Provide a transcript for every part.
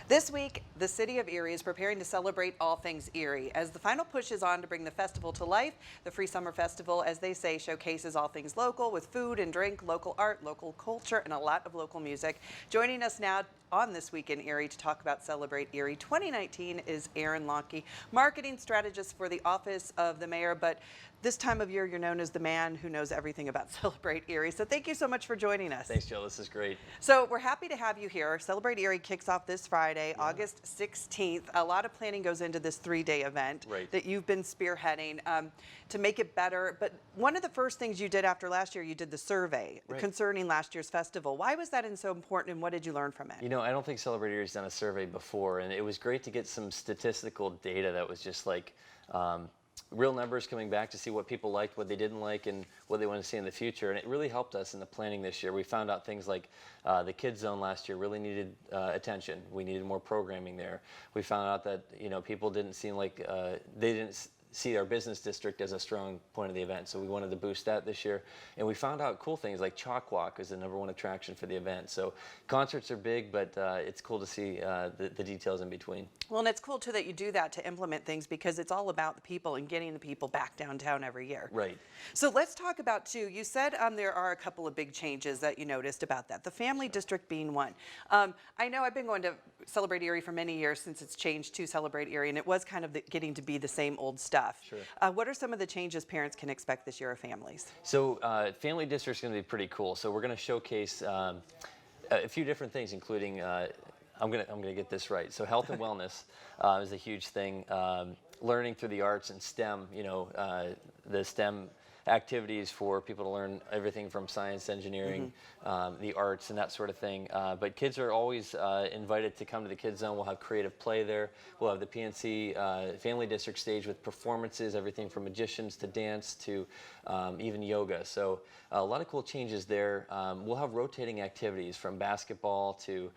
This week, the city of Erie is preparing to celebrate all things Erie. As the final push is on to bring the festival to life, the Free Summer Festival, as they say, showcases all things local with food and drink, local art, local culture, and a lot of local music. Joining us now on This Week in Erie to talk about Celebrate Erie 2019 is Loncki, marketing strategist for the office of the mayor, but this time of year you're known as the man who knows everything about Celebrate Erie. So thank you so much for joining us. Thanks, Jill. This is great. So we're happy to have you here. Celebrate Erie kicks off this Friday, August 16th. A lot of planning goes into this three-day event that you've been spearheading to make it better. But one of the first things you did after last year, you did the survey concerning last year's festival. Why was that so important, and what did you learn from it? You know, I don't think Celebrate Erie's done a survey before, and it was great to get some statistical data that was just like real numbers coming back to see what people liked, what they didn't like, and what they want to see in the future. And it really helped us in the planning this year. We found out things like the kids zone last year really needed attention. We needed more programming there. We found out that, you know, people didn't seem like they didn't see our business district as a strong point of the event, so we wanted to boost that this year. And we found out cool things like Chalk Walk is the #1 attraction for the event. So concerts are big, but it's cool to see the details in between. Well, and it's cool too that you do that to implement things, because it's all about the people and getting the people back downtown every year. Right. So let's talk about too, you said there are a couple of big changes that you noticed about that, the family district being one. I know I've been going to Celebrate Erie for many years since it's changed to Celebrate Erie, and it was kind of getting to be the same old stuff. Sure. What are some of the changes parents can expect this year of families? So family district's going to be pretty cool. So we're going to showcase a few different things, including I'm gonna get this right. So health and wellness is a huge thing. Learning through the arts and STEM. You know, the STEM activities for people to learn everything from science, engineering, the arts, and that sort of thing. But kids are always invited to come to the Kids Zone. We'll have creative play there. We'll have the PNC Family District stage with performances, everything from magicians to dance to even yoga. So a lot of cool changes there. We'll have rotating activities from basketball to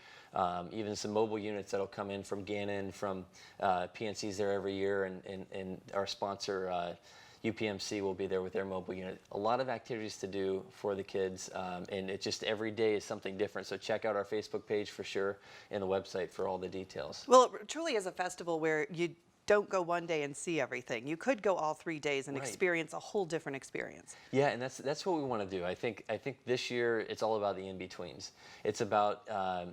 even some mobile units that'll come in from Gannon, from PNC's there every year, and our sponsor UPMC will be there with their mobile unit. A lot of activities to do for the kids, and it just every day is something different. So check out our Facebook page for sure, and the website for all the details. Well, it truly is a festival where you don't go one day and see everything. You could go all 3 days and experience a whole different experience. Yeah, and that's what we want to do. I think this year it's all about the in-betweens. It's about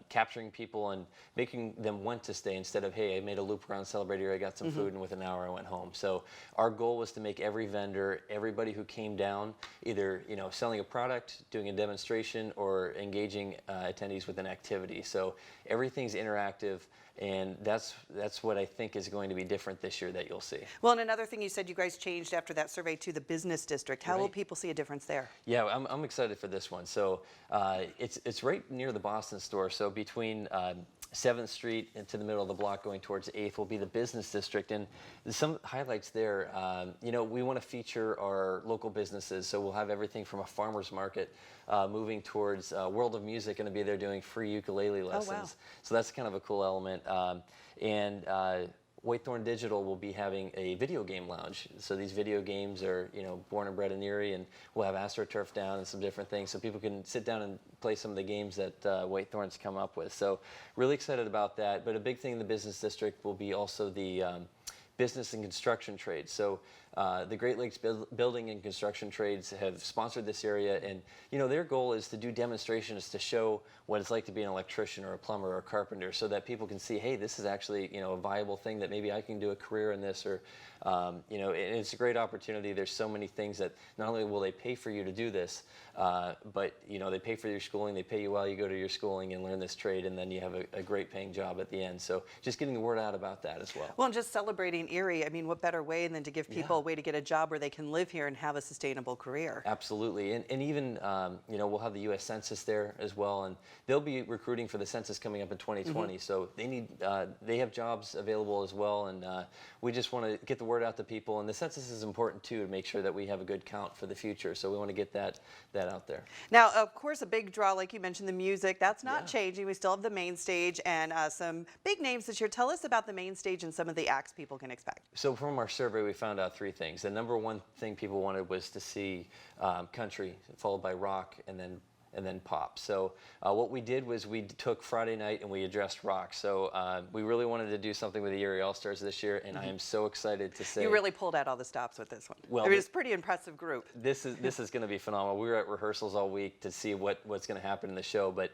capturing people and making them want to stay instead of, hey, I made a loop around Celebrate Erie, I got some food, and within an hour I went home. So our goal was to make every vendor, everybody who came down, either selling a product, doing a demonstration, or engaging attendees with an activity. So everything's interactive. And that's what I think is going to be different this year that you'll see. Well, and another thing you said you guys changed after that survey to the business district. How will people see a difference there? Yeah, I'm excited for this one. So it's right near the Boston store. So between 7th Street into the middle of the block going towards 8th will be the business district. And some highlights there, we want to feature our local businesses. So we'll have everything from a farmer's market moving towards World of Music, going to be there doing free ukulele lessons. Oh, wow. So that's kind of a cool element. Whitethorn Digital will be having a video game lounge. So these video games are, born and bred in Erie, and we'll have AstroTurf down and some different things so people can sit down and play some of the games that Whitethorn's come up with. So really excited about that. But a big thing in the business district will be also the business and construction trades. So the Great Lakes Building and Construction Trades have sponsored this area, and their goal is to do demonstrations to show what it's like to be an electrician or a plumber or a carpenter, so that people can see, hey, this is actually a viable thing that maybe I can do a career in this, or and it's a great opportunity. There's so many things that not only will they pay for you to do this, but they pay for your schooling, they pay you while you go to your schooling and learn this trade, and then you have a great paying job at the end. So just getting the word out about that as well. Well, and just celebrating Erie, I mean, what better way than to give people a way to get a job where they can live here and have a sustainable career? Absolutely, and even we'll have the U.S. Census there as well, and they'll be recruiting for the census coming up in 2020. So they have jobs available as well, and we just want to get the word out to people. And the census is important too, to make sure that we have a good count for the future. So we want to get that out there. Now, of course, a big draw, like you mentioned, the music. That's not changing. We still have the main stage and some big names this year. Tell us about the main stage and some of the acts people can expect. So from our survey, we found out 3 things. The #1 thing people wanted was to see country, followed by rock, and then and then pop. So what we did was we took Friday night and we addressed rock. So we really wanted to do something with the Erie All-Stars this year, and I am so excited to say... You really pulled out all the stops with this one. Well, it was a pretty impressive group. This is going to be phenomenal. We were at rehearsals all week to see what's going to happen in the show, but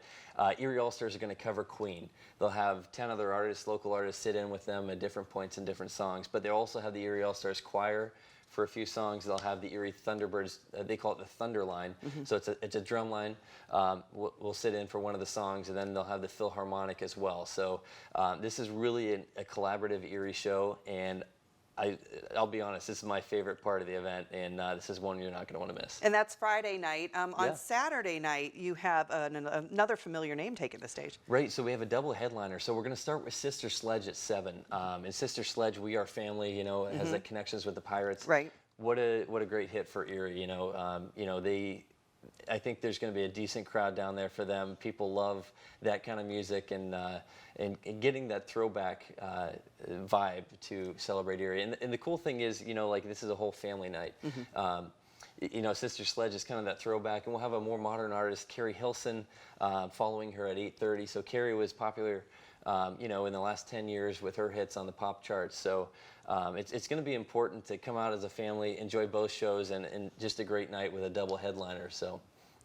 Erie All-Stars are going to cover Queen. They'll have 10 other artists, local artists, sit in with them at different points in different songs, but they'll also have the Erie All-Stars choir for a few songs. They'll have the Erie Thunderbirds, they call it the Thunder Line. So it's a drum line. We'll sit in for one of the songs, and then they'll have the Philharmonic as well. So this is really a collaborative Erie show, and I'll be honest, this is my favorite part of the event, and this is one you're not going to want to miss. And that's Friday night. On Saturday night, you have another familiar name taking the stage. Right, so we have a double headliner. So we're going to start with Sister Sledge at 7. And Sister Sledge, We Are Family, you know, has like connections with the Pirates. Right. What a great hit for Erie, you know. I think there's going to be a decent crowd down there for them. People love that kind of music, and getting that throwback vibe to celebrate Erie. And the cool thing is, you know, like this is a whole family night. You know, Sister Sledge is kind of that throwback, and we'll have a more modern artist, Carrie Hilson, following her at 8:30. So Carrie was popular, you know, in the last 10 years with her hits on the pop charts. So it's going to be important to come out as a family, enjoy both shows, and just a great night with a double headliner. So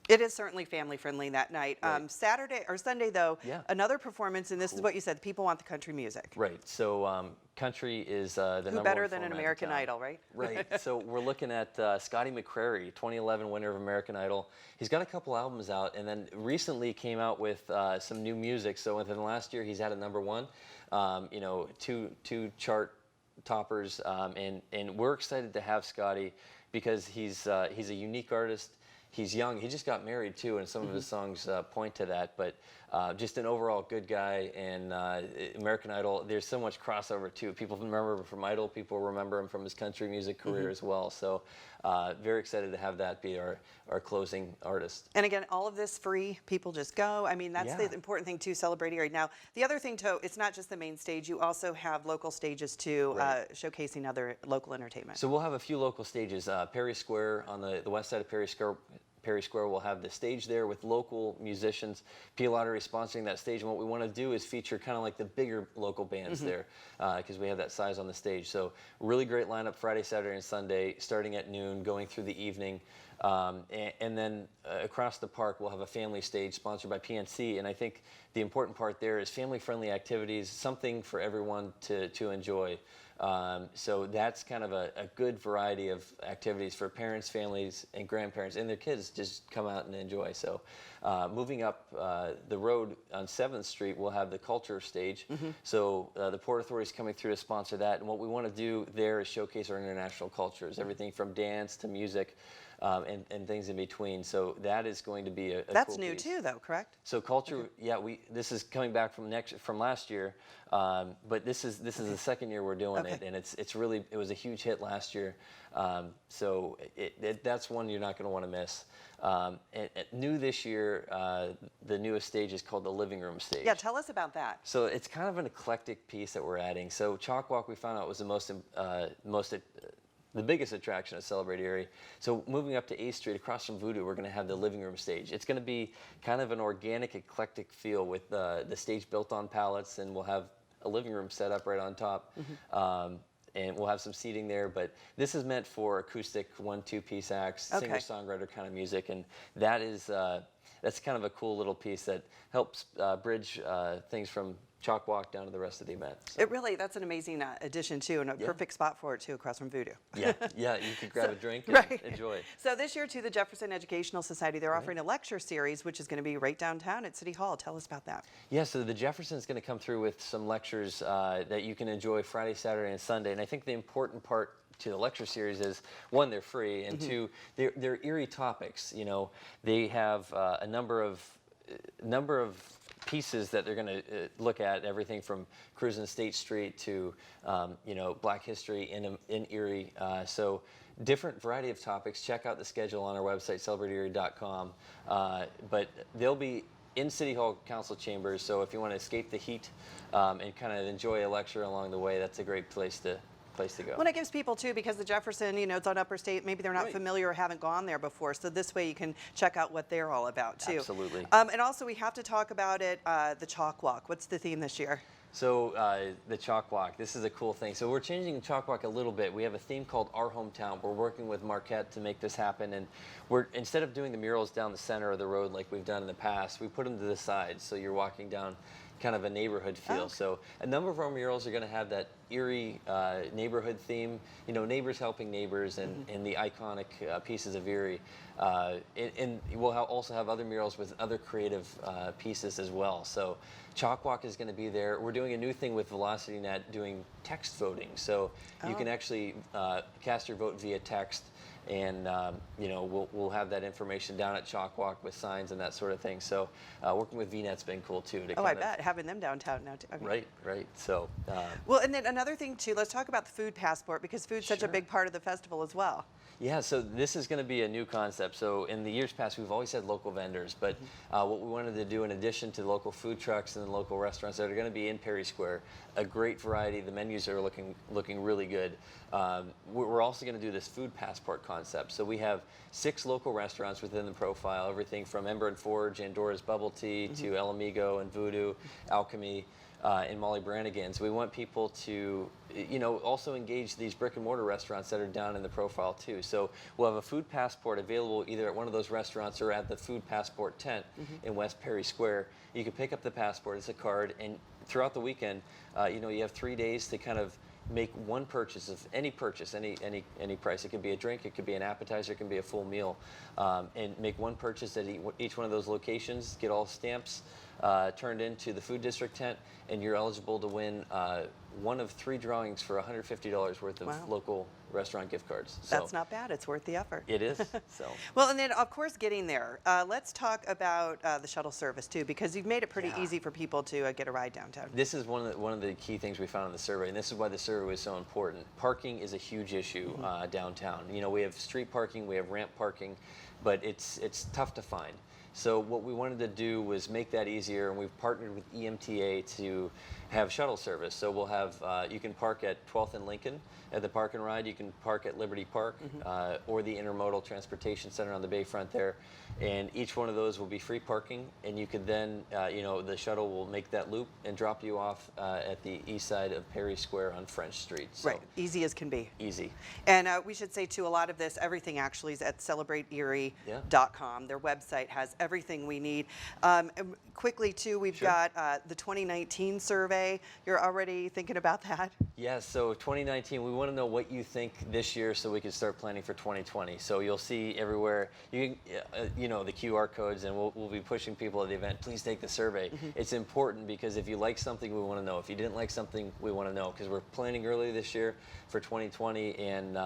it is certainly family friendly that night. Right. Saturday or Sunday though, another performance, and this is what you said, people want the country music. Right. So country is the number one. Who better than an American Idol, right? Right. So we're looking at Scotty McCreery, 2011 winner of American Idol. He's got a couple albums out, and then recently came out with some new music. So within the last year, he's had a #1. You know, two chart toppers, and we're excited to have Scotty because he's a unique artist. He's young. He just got married too, and some of his songs point to that. But just an overall good guy, and American Idol. There's so much crossover too. People remember him from Idol. People remember him from his country music career as well. So very excited to have that be our closing artist. And again, all of this free. People just go. I mean, that's the important thing to celebrate Erie. Now, the other thing too, it's not just the main stage. You also have local stages too, showcasing other local entertainment. So we'll have a few local stages. Perry Square on the west side of Perry Square will have the stage there with local musicians. P Lottery sponsoring that stage, and what we want to do is feature kind of like the bigger local bands there, because we have that size on the stage. So really great lineup Friday, Saturday, and Sunday, starting at noon, going through the evening. And then across the park, we'll have a family stage sponsored by PNC, and I think the important part there is family-friendly activities, something for everyone to enjoy. So that's kind of a good variety of activities for parents, families, and grandparents, and their kids just come out and enjoy. So moving up the road on 7th Street, we'll have the culture stage. So the Port Authority is coming through to sponsor that, and what we want to do there is showcase our international cultures, everything from dance to music. And things in between. So that is going to be a That's cool new piece. too, though, correct? So culture, this is coming back from last year, but this is the second year we're doing it, and it was a huge hit last year. So that's one you're not going to want to miss. And new this year, the newest stage is called the Living Room stage. Yeah, tell us about that. So it's kind of an eclectic piece that we're adding. So Chalk Walk we found out was the biggest attraction at Celebrate Erie. So moving up to 8th Street, across from Voodoo, we're going to have the Living Room stage. It's going to be kind of an organic, eclectic feel with the stage built on pallets, and we'll have a living room set up right on top. And we'll have some seating there, but this is meant for acoustic 1-2-piece acts, singer-songwriter kind of music, and that's kind of a cool little piece that helps bridge things from Chalk Walk down to the rest of the event. So. That's an amazing addition too, and a perfect spot for it too, across from Voodoo. Yeah, you could grab a drink and enjoy. So this year too, the Jefferson Educational Society, they're offering a lecture series, which is going to be right downtown at City Hall. Tell us about that. Yeah, so the Jefferson is going to come through with some lectures that you can enjoy Friday, Saturday, and Sunday. And I think the important part to the lecture series is, one, they're free, and two, they're Erie topics. You know, they have a number of pieces that they're going to look at, everything from cruising State Street to Black history in Erie. So different variety of topics. Check out the schedule on our website, celebrateerie.com. But they'll be in City Hall Council chambers, so if you want to escape the heat and kind of enjoy a lecture along the way, that's a great place to place to go. Well, it gives people too, because the Jefferson, you know, it's on Upper State. Maybe they're not Right. familiar or haven't gone there before. So this way you can check out what they're all about too. Absolutely. And also we have to talk about it, the Chalk Walk. What's the theme this year? So the Chalk Walk, this is a cool thing. So we're changing the Chalk Walk a little bit. We have a theme called Our Hometown. We're working with Marquette to make this happen, and we're, instead of doing the murals down the center of the road like we've done in the past, we put them to the sides, so you're walking down kind of a neighborhood feel. Okay. So a number of our murals are going to have that Erie neighborhood theme, you know, neighbors helping neighbors, and the iconic pieces of Erie. And we'll also have other murals with other creative pieces as well. So Chalk Walk is going to be there. We're doing a new thing with VelocityNet, doing text voting. So you can actually cast your vote via text, and you know, we'll have that information down at Chalk Walk with signs and that sort of thing. So working with VNet's been cool too. To I bet, having them downtown now too. I mean, Right. So well, and then another thing too, let's talk about the food passport, because food's such a Sure. big part of the festival as well. yeah, so this is going to be a new concept. So in the years past, we've always had local vendors, but what we wanted to do, in addition to local food trucks and local restaurants that are going to be in Perry Square, a great variety. The menus are looking really good. We're also going to do this food passport concept. So we have 6 local restaurants within the profile, everything from Ember and Forge, Andora's Bubble Tea, to El Amigo and Voodoo, Alchemy, and Molly Brannigan's. We want people to, you know, also engage these brick and mortar restaurants that are down in the profile too. So we'll have a food passport available either at one of those restaurants or at the food passport tent in West Perry Square. You can pick up the passport, it's a card, and throughout the weekend, you know, you have 3 days to kind of make one purchase of any purchase, any price. It could be a drink, it could be an appetizer, it can be a full meal, and make one purchase at each one of those locations, get all stamps turned into the food district tent, and you're eligible to win one of 3 drawings for $150 worth of Wow. local restaurant gift cards. So That's not bad. It's worth the effort. it is. So Well, and then of course getting there. Let's talk about the shuttle service too, because you've made it pretty Yeah. easy for people to get a ride downtown. this is one of the key things we found in the survey, and this is why the survey was so important. Parking is a huge issue downtown. You know, we have street parking, we have ramp parking, but it's tough to find. So what we wanted to do was make that easier, and we've partnered with EMTA to have shuttle service. So we'll have, you can park at 12th and Lincoln at the Park and Ride, you can park at Liberty Park, or the Intermodal Transportation Center on the Bayfront there, and each one of those will be free parking, and you could then, you know, the shuttle will make that loop and drop you off at the east side of Perry Square on French Street. So Right, easy as can be. easy. And we should say too, a lot of this, everything actually is at celebrateerie.com. Their website has everything we need. And quickly too, we've Sure. got the 2019 survey. You're already thinking about that? Yes, so 2019, we want to know what you think this year so we can start planning for 2020. So you'll see everywhere, you know, the QR codes, and we'll be pushing people at the event, please take the survey. It's important because if you like something, we want to know. If you didn't like something, we want to know, because we're planning early this year for 2020, and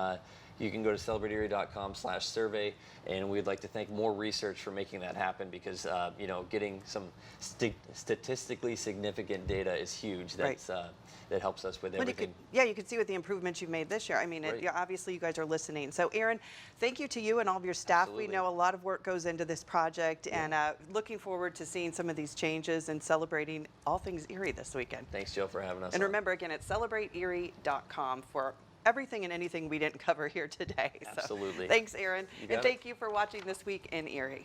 you can go to celebrateerie.com/survey, and we'd like to thank More Research for making that happen, because you know, getting some statistically significant data is huge. That's that helps us with Well, everything. you could see what the improvements you've made this year. I mean, Right. obviously you guys are listening. So Aaron, thank you to you and all of your staff. Absolutely. We know a lot of work goes into this project, and looking forward to seeing some of these changes and celebrating all things Erie this weekend. Thanks, Joe, for having us And on. remember, again, it's celebrateerie.com for everything and anything we didn't cover here today. So, Absolutely. thanks, Aaron. You got And it. thank you for watching This Week in Erie.